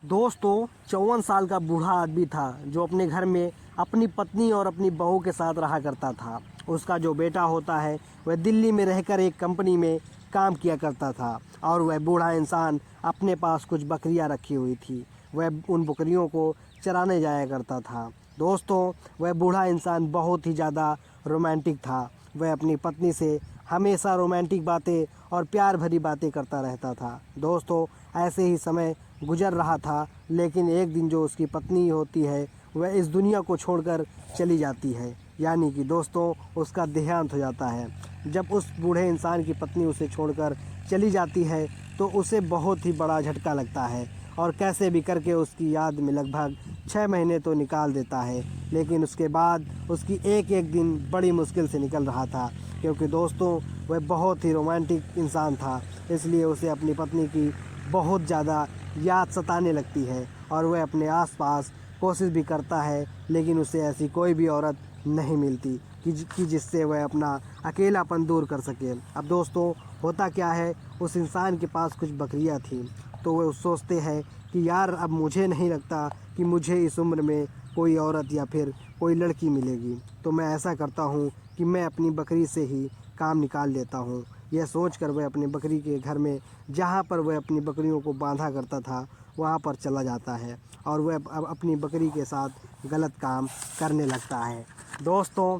दोस्तों 54 साल का बूढ़ा आदमी था जो अपने घर में अपनी पत्नी और अपनी बहू के साथ रहा करता था। उसका जो बेटा होता है वह दिल्ली में रहकर एक कंपनी में काम किया करता था और वह बूढ़ा इंसान अपने पास कुछ बकरियां रखी हुई थी। वह उन बकरियों को चराने जाया करता था। दोस्तों वह बूढ़ा इंसान बहुत ही ज़्यादा रोमांटिक था। वह अपनी पत्नी से हमेशा रोमांटिक बातें और प्यार भरी बातें करता रहता था। दोस्तों ऐसे ही समय गुजर रहा था, लेकिन एक दिन जो उसकी पत्नी होती है वह इस दुनिया को छोड़कर चली जाती है, यानी कि दोस्तों उसका देहांत हो जाता है। जब उस बूढ़े इंसान की पत्नी उसे छोड़कर चली जाती है तो उसे बहुत ही बड़ा झटका लगता है और कैसे भी करके उसकी याद में लगभग 6 महीने तो निकाल देता है। लेकिन उसके बाद उसकी एक एक दिन बड़ी मुश्किल से निकल रहा था, क्योंकि दोस्तों वह बहुत ही रोमांटिक इंसान था, इसलिए उसे अपनी पत्नी की बहुत ज़्यादा याद सताने लगती है और वह अपने आसपास कोशिश भी करता है, लेकिन उसे ऐसी कोई भी औरत नहीं मिलती कि जिससे वह अपना अकेलापन दूर कर सके। अब दोस्तों होता क्या है, उस इंसान के पास कुछ बकरियां थी, तो वह सोचते हैं कि यार अब मुझे नहीं लगता कि मुझे इस उम्र में कोई औरत या फिर कोई लड़की मिलेगी, तो मैं ऐसा करता हूँ कि मैं अपनी बकरी से ही काम निकाल लेता हूँ। यह सोचकर वह अपनी बकरी के घर में, जहाँ पर वह अपनी बकरियों को बांधा करता था, वहाँ पर चला जाता है और वह अब अपनी बकरी के साथ गलत काम करने लगता है। दोस्तों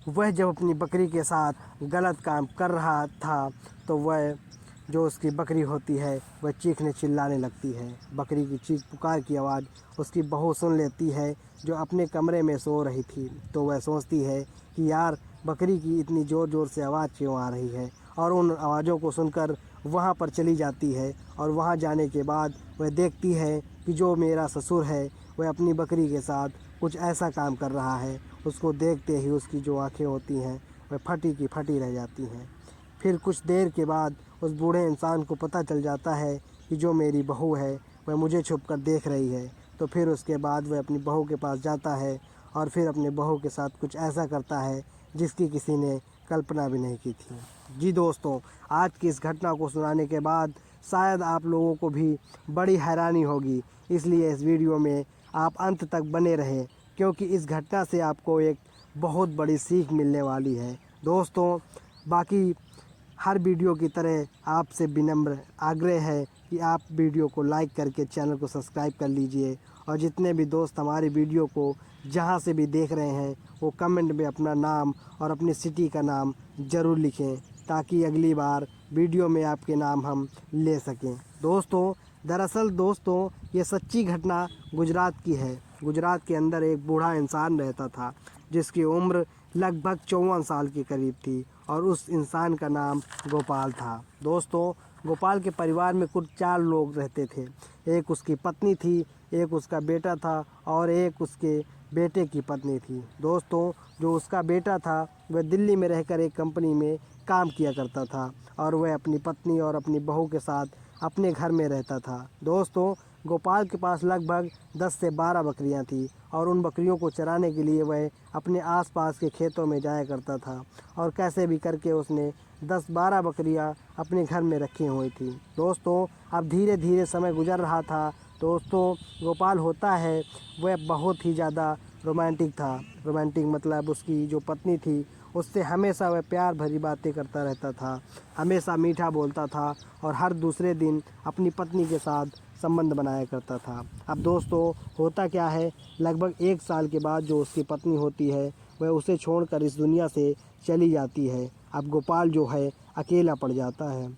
वह जब अपनी बकरी के साथ गलत काम कर रहा था तो वह जो उसकी बकरी होती है वह चीखने चिल्लाने लगती है। बकरी की चीख पुकार की आवाज़ उसकी बहू सुन लेती है जो अपने कमरे में सो रही थी। तो वह सोचती है कि यार बकरी की इतनी ज़ोर ज़ोर से आवाज़ क्यों आ रही है, और उन आवाज़ों को सुनकर वहाँ पर चली जाती है। और वहाँ जाने के बाद वह देखती है कि जो मेरा ससुर है वह अपनी बकरी के साथ कुछ ऐसा काम कर रहा है। उसको देखते ही उसकी जो आँखें होती हैं वह फटी की फटी रह जाती हैं। फिर कुछ देर के बाद उस बूढ़े इंसान को पता चल जाता है कि जो मेरी बहू है वह मुझे छुपकर देख रही है। तो फिर उसके बाद वह अपनी बहू के पास जाता है और फिर अपने बहू के साथ कुछ ऐसा करता है जिसकी किसी ने कल्पना भी नहीं की थी। जी दोस्तों, आज की इस घटना को सुनाने के बाद शायद आप लोगों को भी बड़ी हैरानी होगी, इसलिए इस वीडियो में आप अंत तक बने रहें, क्योंकि इस घटना से आपको एक बहुत बड़ी सीख मिलने वाली है। दोस्तों बाकी हर वीडियो की तरह आपसे विनम्र आग्रह है कि आप वीडियो को लाइक करके चैनल को सब्सक्राइब कर लीजिए, और जितने भी दोस्त हमारी वीडियो को जहां से भी देख रहे हैं वो कमेंट में अपना नाम और अपनी सिटी का नाम ज़रूर लिखें, ताकि अगली बार वीडियो में आपके नाम हम ले सकें। दोस्तों दरअसल दोस्तों ये सच्ची घटना गुजरात की है। गुजरात के अंदर एक बूढ़ा इंसान रहता था जिसकी उम्र लगभग 54 साल के करीब थी, और उस इंसान का नाम गोपाल था। दोस्तों गोपाल के परिवार में कुल 4 लोग रहते थे। एक उसकी पत्नी थी, एक उसका बेटा था और एक उसके बेटे की पत्नी थी। दोस्तों जो उसका बेटा था वह दिल्ली में रहकर एक कंपनी में काम किया करता था और वह अपनी पत्नी और अपनी बहू के साथ अपने घर में रहता था। दोस्तों गोपाल के पास लगभग 10 से 12 बकरियां थी, और उन बकरियों को चराने के लिए वह अपने आसपास के खेतों में जाया करता था, और कैसे भी करके उसने 10-12 बकरियां अपने घर में रखी हुई थी। दोस्तों अब धीरे धीरे समय गुजर रहा था। दोस्तों गोपाल होता है वह बहुत ही ज़्यादा रोमांटिक था। रोमांटिक मतलब उसकी जो पत्नी थी उससे हमेशा वह प्यार भरी बातें करता रहता था, हमेशा मीठा बोलता था और हर दूसरे दिन अपनी पत्नी के साथ संबंध बनाया करता था। अब दोस्तों होता क्या है, लगभग 1 साल के बाद जो उसकी पत्नी होती है वह उसे छोड़कर इस दुनिया से चली जाती है। अब गोपाल जो है अकेला पड़ जाता है,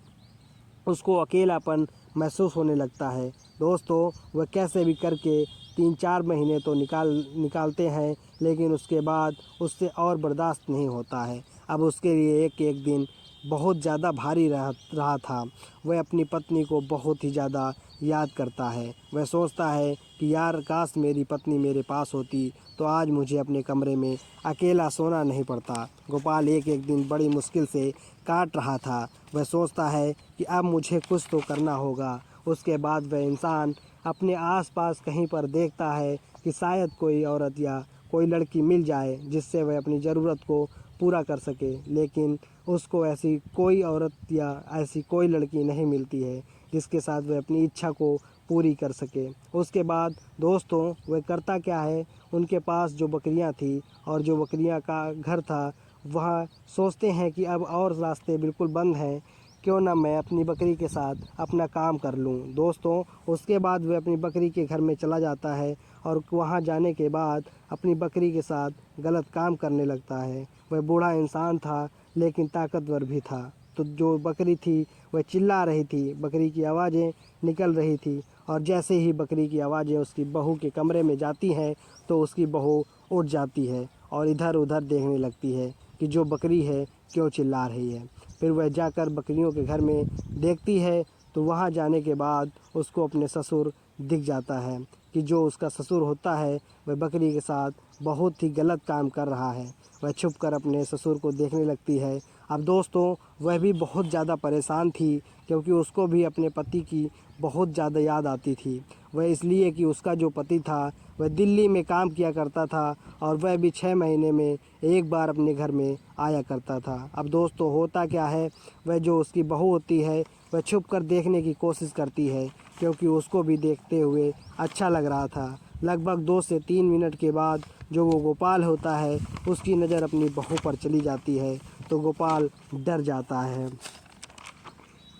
उसको अकेलापन महसूस होने लगता है। दोस्तों वह कैसे भी करके 3-4 महीने तो निकालते हैं, लेकिन उसके बाद उससे और बर्दाश्त नहीं होता है। अब उसके लिए एक एक दिन बहुत ज़्यादा भारी रहा था। वह अपनी पत्नी को बहुत ही ज़्यादा याद करता है। वह सोचता है कि यार काश मेरी पत्नी मेरे पास होती तो आज मुझे अपने कमरे में अकेला सोना नहीं पड़ता। गोपाल एक एक दिन बड़ी मुश्किल से काट रहा था। वह सोचता है कि अब मुझे कुछ तो करना होगा। उसके बाद वह इंसान अपने आसपास कहीं पर देखता है कि शायद कोई औरत या कोई लड़की मिल जाए जिससे वह अपनी ज़रूरत को पूरा कर सके, लेकिन उसको ऐसी कोई औरत या ऐसी कोई लड़की नहीं मिलती है जिसके साथ वह अपनी इच्छा को पूरी कर सके। उसके बाद दोस्तों वह करता क्या है, उनके पास जो बकरियां थी और जो बकरियां का घर था, वह सोचते हैं कि अब और रास्ते बिल्कुल बंद हैं, क्यों ना मैं अपनी बकरी के साथ अपना काम कर लूं। दोस्तों उसके बाद वह अपनी बकरी के घर में चला जाता है और वहां जाने के बाद अपनी बकरी के साथ गलत काम करने लगता है। वह बूढ़ा इंसान था लेकिन ताकतवर भी था। तो जो बकरी थी वह चिल्ला रही थी, बकरी की आवाज़ें निकल रही थी, और जैसे ही बकरी की आवाज़ें उसकी बहू के कमरे में जाती हैं तो उसकी बहू उठ जाती है और इधर उधर देखने लगती है कि जो बकरी है क्यों चिल्ला रही है। फिर वह जाकर बकरियों के घर में देखती है तो वहाँ जाने के बाद उसको अपने ससुर दिख जाता है कि जो उसका ससुर होता है वह बकरी के साथ बहुत ही गलत काम कर रहा है। वह छुपकर अपने ससुर को देखने लगती है। अब दोस्तों वह भी बहुत ज़्यादा परेशान थी क्योंकि उसको भी अपने पति की बहुत ज़्यादा याद आती थी। वह इसलिए कि उसका जो पति था वह दिल्ली में काम किया करता था और वह भी 6 महीने में एक बार अपने घर में आया करता था। अब दोस्तों होता क्या है, वह जो उसकी बहू होती है वह छुप कर देखने की कोशिश करती है क्योंकि उसको भी देखते हुए अच्छा लग रहा था। लगभग 2 से 3 मिनट के बाद जो वो गोपाल होता है उसकी नज़र अपनी बहू पर चली जाती है तो गोपाल डर जाता है।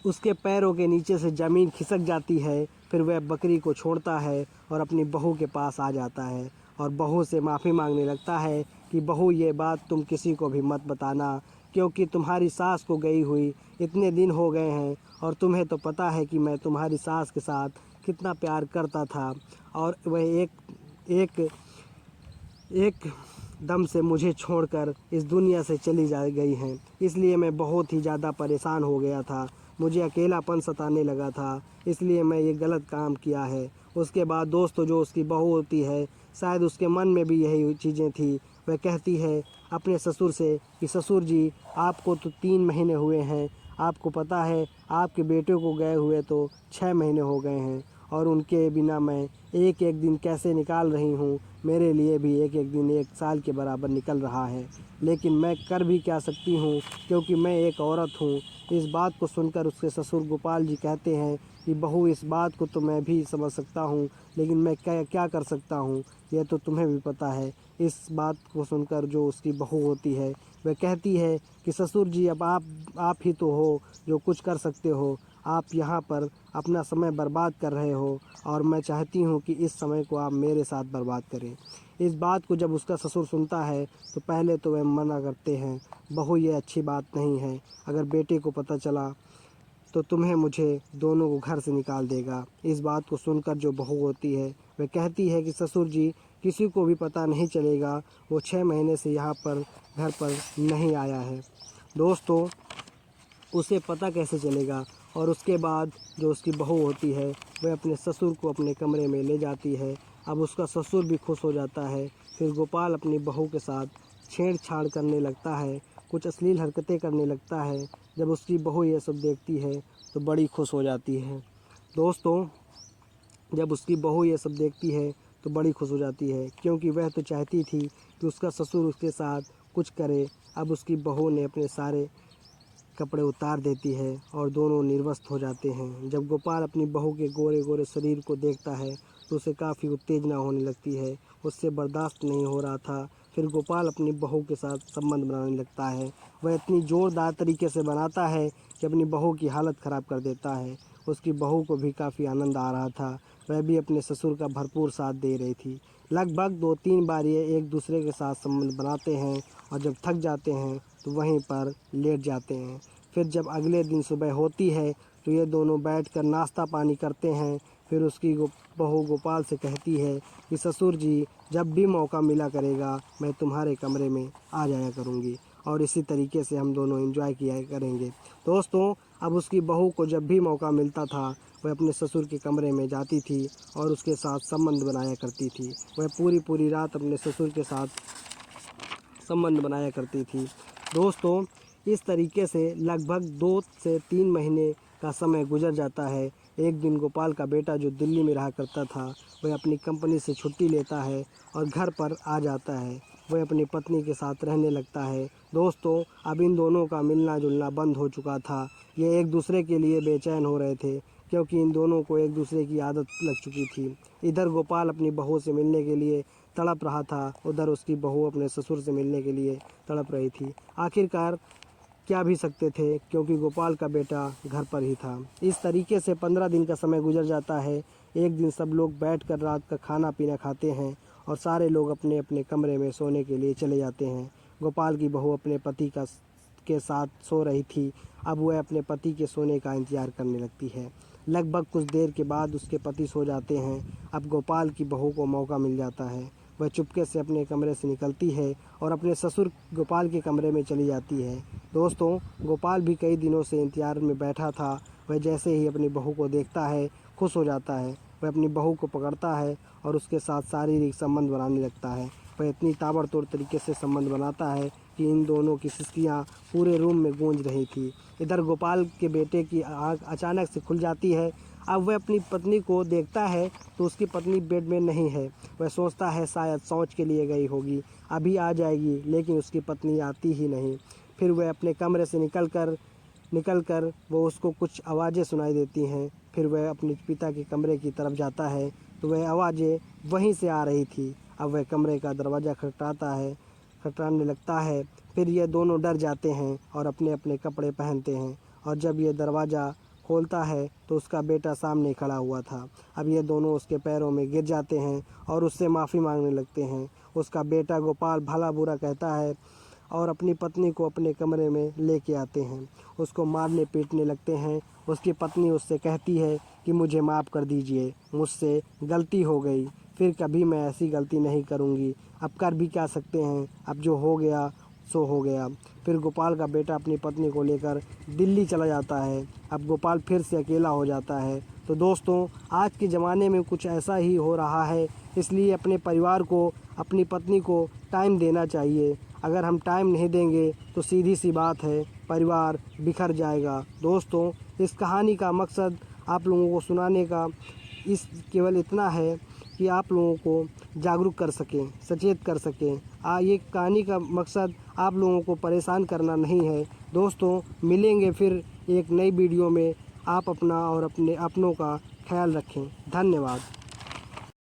उसके पैरों के नीचे से ज़मीन खिसक जाती है। फिर वह बकरी को छोड़ता है और अपनी बहू के पास आ जाता है और बहू से माफ़ी मांगने लगता है कि बहू ये बात तुम किसी को भी मत बताना, क्योंकि तुम्हारी सास को गई हुई इतने दिन हो गए हैं और तुम्हें तो पता है कि मैं तुम्हारी सास के साथ कितना प्यार करता था और वह एक एक दम से मुझे छोड़कर इस दुनिया से चली जा गई हैं। इसलिए मैं बहुत ही ज़्यादा परेशान हो गया था, मुझे अकेलापन सताने लगा था, इसलिए मैं ये गलत काम किया है। उसके बाद दोस्तों जो उसकी बहू होती है शायद उसके मन में भी यही चीज़ें थी। वह कहती है अपने ससुर से कि ससुर जी आपको तो 3 महीने हुए हैं, आपको पता है आपके बेटे को गए हुए तो 6 महीने हो गए हैं और उनके बिना मैं एक एक दिन कैसे निकाल रही हूँ। मेरे लिए भी एक एक दिन 1 साल के बराबर निकल रहा है, लेकिन मैं कर भी क्या सकती हूँ क्योंकि मैं एक औरत हूँ। इस बात को सुनकर उसके ससुर गोपाल जी कहते हैं कि बहू इस बात को तो मैं भी समझ सकता हूँ, लेकिन मैं क्या क्या कर सकता हूँ, यह तो तुम्हें भी पता है। इस बात को सुनकर जो उसकी बहू होती है वह कहती है कि ससुर जी अब आप ही तो हो जो कुछ कर सकते हो, आप यहाँ पर अपना समय बर्बाद कर रहे हो और मैं चाहती हूँ कि इस समय को आप मेरे साथ बर्बाद करें। इस बात को जब उसका ससुर सुनता है तो पहले तो वह मना करते हैं, बहू ये अच्छी बात नहीं है, अगर बेटे को पता चला तो तुम्हें मुझे दोनों को घर से निकाल देगा। इस बात को सुनकर जो बहू होती है वह कहती है कि ससुर जी किसी को भी पता नहीं चलेगा, वो 6 महीने से यहाँ पर घर पर नहीं आया है। दोस्तों उसे पता कैसे चलेगा। और उसके बाद जो उसकी बहू होती है वह अपने ससुर को अपने कमरे में ले जाती है। अब उसका ससुर भी खुश हो जाता है। फिर गोपाल अपनी बहू के साथ छेड़छाड़ करने लगता है, कुछ अश्लील हरकतें करने लगता है। जब उसकी बहू ये सब देखती है तो बड़ी खुश हो जाती है। दोस्तों जब उसकी बहू ये सब देखती है तो बड़ी खुश हो जाती है क्योंकि वह तो चाहती थी कि उसका ससुर उसके साथ कुछ करे। अब उसकी बहू ने अपने सारे कपड़े उतार देती है और दोनों निर्वस्त्र हो जाते हैं। जब गोपाल अपनी बहू के गोरे गोरे शरीर को देखता है तो उसे काफ़ी उत्तेजना होने लगती है, उससे बर्दाश्त नहीं हो रहा था। फिर गोपाल अपनी बहू के साथ संबंध बनाने लगता है। वह इतनी ज़ोरदार तरीके से बनाता है कि अपनी बहू की हालत ख़राब कर देता है। उसकी बहू को भी काफ़ी आनंद आ रहा था, वह भी अपने ससुर का भरपूर साथ दे रही थी। लगभग 2-3 बार ये एक दूसरे के साथ संबंध बनाते हैं और जब थक जाते हैं तो वहीं पर लेट जाते हैं। फिर जब अगले दिन सुबह होती है तो ये दोनों बैठकर नाश्ता पानी करते हैं। फिर उसकी बहू गोपाल से कहती है कि ससुर जी जब भी मौका मिला करेगा मैं तुम्हारे कमरे में आ जाया करूँगी और इसी तरीके से हम दोनों एंजॉय किया करेंगे। दोस्तों अब उसकी बहू को जब भी मौका मिलता था वह अपने ससुर के कमरे में जाती थी और उसके साथ संबंध बनाया करती थी। वह पूरी पूरी रात अपने ससुर के साथ संबंध बनाया करती थी। दोस्तों इस तरीके से लगभग 2 से 3 महीने का समय गुजर जाता है। एक दिन गोपाल का बेटा जो दिल्ली में रहा करता था वह अपनी कंपनी से छुट्टी लेता है और घर पर आ जाता है। वह अपनी पत्नी के साथ रहने लगता है। दोस्तों अब इन दोनों का मिलना जुलना बंद हो चुका था। ये एक दूसरे के लिए बेचैन हो रहे थे क्योंकि इन दोनों को एक दूसरे की आदत लग चुकी थी। इधर गोपाल अपनी बहू से मिलने के लिए तड़प रहा था, उधर उसकी बहू अपने ससुर से मिलने के लिए तड़प रही थी। आखिरकार क्या भी सकते थे, क्योंकि गोपाल का बेटा घर पर ही था। इस तरीके से 15 दिन का समय गुजर जाता है। एक दिन सब लोग बैठकर रात का खाना पीना खाते हैं और सारे लोग अपने अपने कमरे में सोने के लिए चले जाते हैं। गोपाल की बहू अपने पति के साथ सो रही थी। अब वह अपने पति के सोने का इंतजार करने लगती है। लगभग कुछ देर के बाद उसके पति सो जाते हैं। अब गोपाल की बहू को मौका मिल जाता है। वह चुपके से अपने कमरे से निकलती है और अपने ससुर गोपाल के कमरे में चली जाती है। दोस्तों, गोपाल भी कई दिनों से इंतजार में बैठा था। वह जैसे ही अपनी बहू को देखता है खुश हो जाता है। वह अपनी बहू को पकड़ता है और उसके साथ शारीरिक संबंध बनाने लगता है। वह इतनी ताबड़तोड़ तरीके से संबंध बनाता है कि इन दोनों की सिसकियाँ पूरे रूम में गूंज रही थी। इधर गोपाल के बेटे की आँख अचानक से खुल जाती है। अब वह अपनी पत्नी को देखता है तो उसकी पत्नी बेड में नहीं है। वह सोचता है शायद शौच के लिए गई होगी, अभी आ जाएगी, लेकिन उसकी पत्नी आती ही नहीं। फिर वह अपने कमरे से निकलकर वो उसको कुछ आवाज़ें सुनाई देती हैं। फिर वह अपने पिता के कमरे की तरफ जाता है तो वह आवाज़ें वहीं से आ रही थी। अब वह कमरे का दरवाज़ा खटखटाने लगता है। फिर ये दोनों डर जाते हैं और अपने अपने कपड़े पहनते हैं, और जब ये दरवाज़ा खोलता है तो उसका बेटा सामने खड़ा हुआ था। अब ये दोनों उसके पैरों में गिर जाते हैं और उससे माफ़ी मांगने लगते हैं। उसका बेटा गोपाल भला बुरा कहता है और अपनी पत्नी को अपने कमरे में लेके आते हैं। उसको मारने पीटने लगते हैं। उसकी पत्नी उससे कहती है कि मुझे माफ़ कर दीजिए, मुझसे गलती हो गई, फिर कभी मैं ऐसी गलती नहीं करूँगी। अब कर भी क्या सकते हैं, अब जो हो गया सो हो गया। फिर गोपाल का बेटा अपनी पत्नी को लेकर दिल्ली चला जाता है। अब गोपाल फिर से अकेला हो जाता है। तो दोस्तों, आज के ज़माने में कुछ ऐसा ही हो रहा है, इसलिए अपने परिवार को, अपनी पत्नी को टाइम देना चाहिए। अगर हम टाइम नहीं देंगे तो सीधी सी बात है, परिवार बिखर जाएगा। दोस्तों, इस कहानी का मकसद आप लोगों को सुनाने का केवल इतना है कि आप लोगों को जागरूक कर सकें, सचेत कर सकें। ये कहानी का मकसद आप लोगों को परेशान करना नहीं है। दोस्तों, मिलेंगे फिर एक नई वीडियो में। आप अपना और अपने अपनों का ख्याल रखें। धन्यवाद।